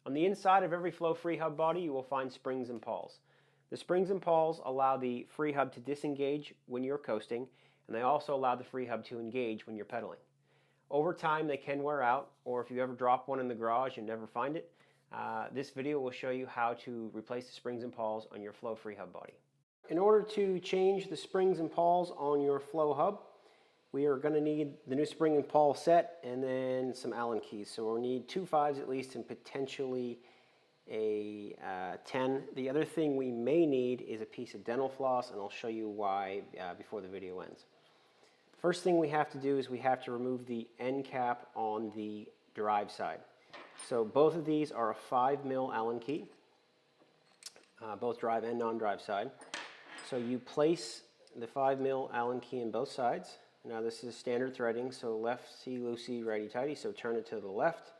On the inside of every FLO Freehub body, you will find springs and pawls. The springs and pawls allow the Freehub to disengage when you're coasting, and they also allow the Freehub to engage when you're pedaling. Over time, they can wear out, or if you ever drop one in the garage and never find it, this video will show you how to replace the springs and pawls on your FLO Freehub body. In order to change the springs and pawls on your FLO hub, we are going to need the new spring and pawl set and then some Allen keys. So we'll need 2 5s at least and potentially a 10. The other thing we may need is a piece of dental floss, and I'll show you why before the video ends. First thing we have to do is we have to remove the end cap on the drive side. So both of these are a 5mm Allen key, both drive and non-drive side. So you place the 5mm Allen key in both sides. Now this is standard threading, so lefty loosey, righty tighty, so turn it to the left.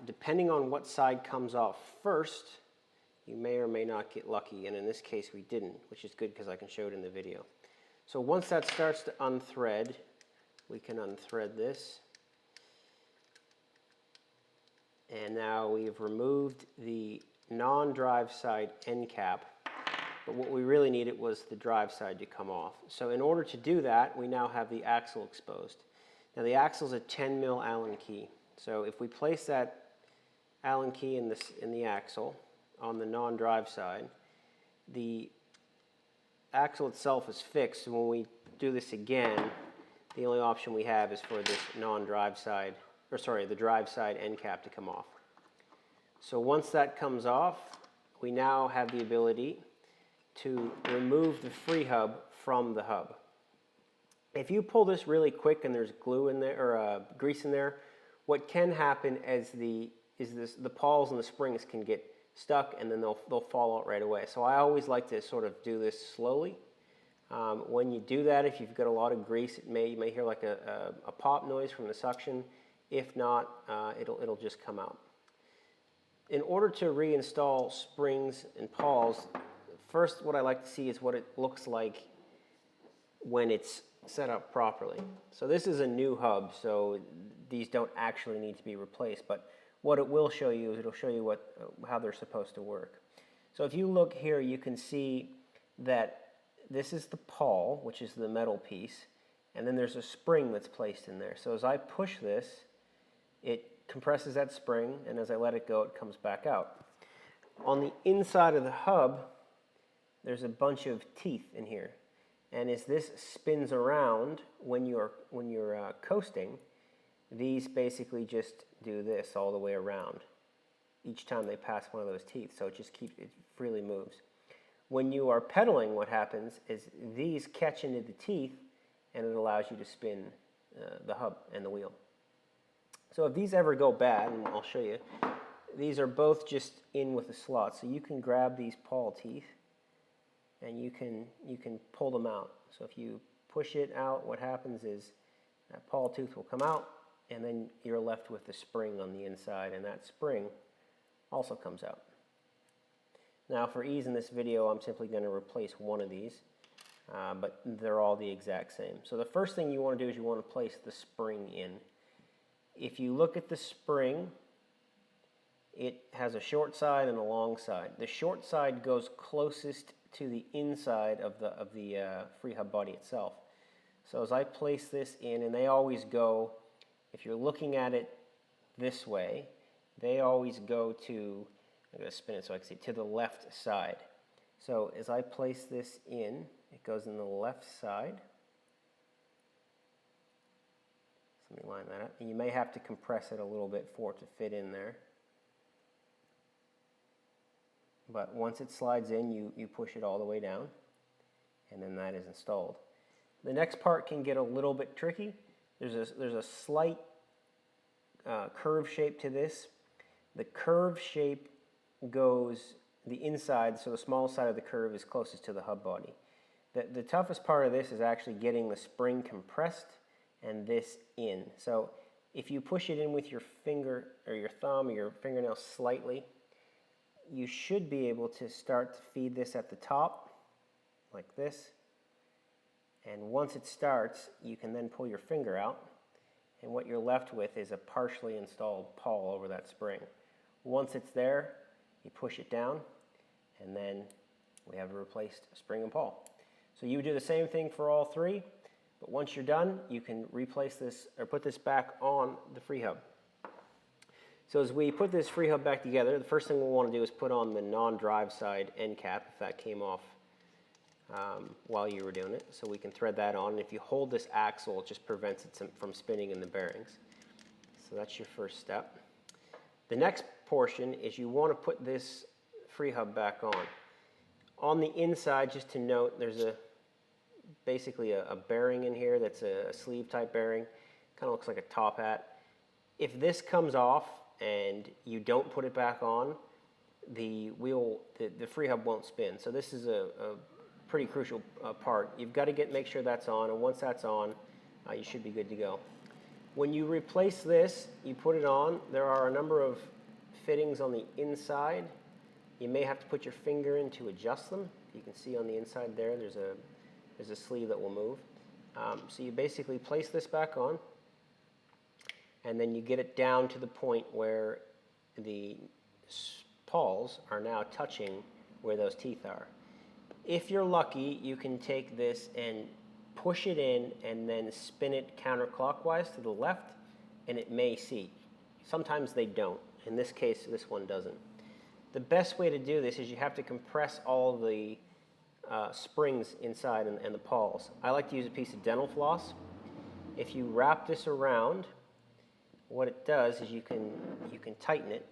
Depending on what side comes off first, you may or may not get lucky, and in this case we didn't, which is good because I can show it in the video. So once that starts to unthread, we can unthread this. And now we've removed the non-drive side end cap. But what we really needed was the drive side to come off. So in order to do that, we now have the axle exposed. Now the axle is a 10mm Allen key. So if we place that Allen key in the axle on the non-drive side, the axle itself is fixed. And when we do this again, the only option we have is for this non-drive side, the drive side end cap to come off. So once that comes off, we now have the ability to remove the Freehub from the hub. If you pull this really quick and there's glue in there or grease in there, what can happen is the pawls and the springs can get stuck and then they'll fall out right away. So I always like to sort of do this slowly. When you do that, if you've got a lot of grease, you may hear like a pop noise from the suction. If not, it'll just come out. In order to reinstall springs and pawls, first, what I like to see is what it looks like when it's set up properly. So this is a new hub, so these don't actually need to be replaced, but what it will show you is it'll show you how they're supposed to work. So if you look here, you can see that this is the pawl, which is the metal piece, and then there's a spring that's placed in there. So as I push this, it compresses that spring, and as I let it go, it comes back out. On the inside of the hub, there's a bunch of teeth in here, and as this spins around when you're coasting, these basically just do this all the way around each time they pass one of those teeth, so it freely moves. When you are pedaling, what happens is these catch into the teeth, and it allows you to spin the hub and the wheel. So if these ever go bad, and I'll show you, these are both just in with the slot, so you can grab these pawl teeth and you can pull them out. So if you push it out, what happens is that pawl tooth will come out, and then you're left with the spring on the inside, and that spring also comes out. Now for ease in this video, I'm simply going to replace one of these, but they're all the exact same. So the first thing you want to do is you want to place the spring in. If you look at the spring, it has a short side and a long side. The short side goes closest to the inside of the Freehub body itself. So as I place this in, and they always go, if you're looking at it this way, they always go to, I'm going to spin it so I can see, to the left side. So as I place this in, it goes in the left side. So let me line that up. And you may have to compress it a little bit for it to fit in there. But once it slides in, you push it all the way down, and then that is installed. The next part can get a little bit tricky. There's a slight curve shape to this. The curve shape goes the inside, so the small side of the curve is closest to the hub body. The toughest part of this is actually getting the spring compressed and this in. So if you push it in with your finger or your thumb or your fingernail slightly, you should be able to start to feed this at the top like this, and once it starts, you can then pull your finger out, and what you're left with is a partially installed pawl over that spring. Once it's there, you push it down, and then we have a replaced spring and pawl. So you would do the same thing for all three, but once you're done, you can replace this or put this back on the Freehub. So as we put this Freehub back together, the first thing we'll want to do is put on the non-drive side end cap if that came off while you were doing it. So we can thread that on, and if you hold this axle, it just prevents it from spinning in the bearings. So that's your first step. The next portion is you want to put this Freehub back on. On the inside, just to note, there's basically a bearing in here that's a sleeve type bearing. Kind of looks like a top hat. If this comes off and you don't put it back on, the Freehub won't spin. So this is a pretty crucial part. You've got to make sure that's on, and once that's on, you should be good to go. When you replace this, you put it on. There are a number of fittings on the inside. You may have to put your finger in to adjust them. You can see on the inside there, there's a sleeve that will move. So you basically place this back on, and then you get it down to the point where the pawls are now touching where those teeth are. If you're lucky, you can take this and push it in and then spin it counterclockwise to the left, and it may seat. Sometimes they don't. In this case, this one doesn't. The best way to do this is you have to compress all the springs inside and the pawls. I like to use a piece of dental floss. If you wrap this around, what it does is you can tighten it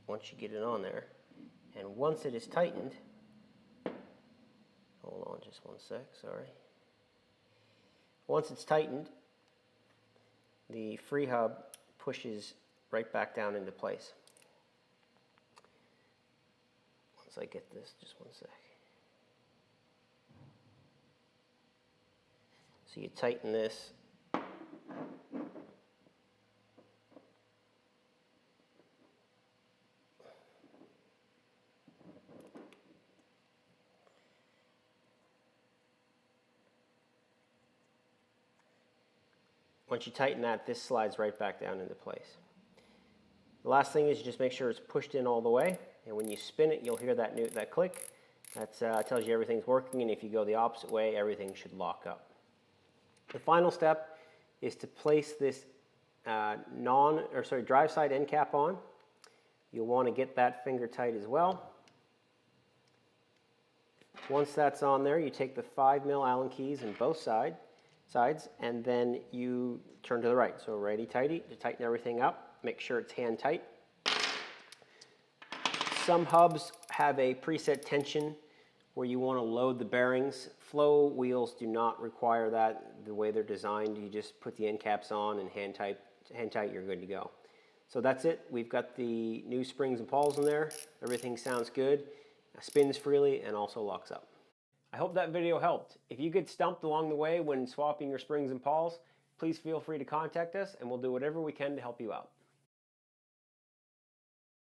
once you get it on there. And once it is tightened, hold on just one sec, sorry. Once it's tightened, the Freehub pushes right back down into place. Once I get this, just one sec. So you tighten this. Once you tighten that, this slides right back down into place. The last thing is you just make sure it's pushed in all the way, and when you spin it, you'll hear that click. That tells you everything's working, and if you go the opposite way, everything should lock up. The final step is to place this drive side end cap on. You'll want to get that finger tight as well. Once that's on there, you take the 5mm Allen keys in both sides, and then you turn to the right. So righty-tighty to tighten everything up. Make sure it's hand tight. Some hubs have a preset tension where you want to load the bearings. FLO wheels do not require that. The way they're designed, you just put the end caps on and hand tight, you're good to go. So that's it. We've got the new springs and pawls in there. Everything sounds good, spins freely, and also locks up. I hope that video helped. If you get stumped along the way when swapping your springs and pawls, please feel free to contact us, and we'll do whatever we can to help you out.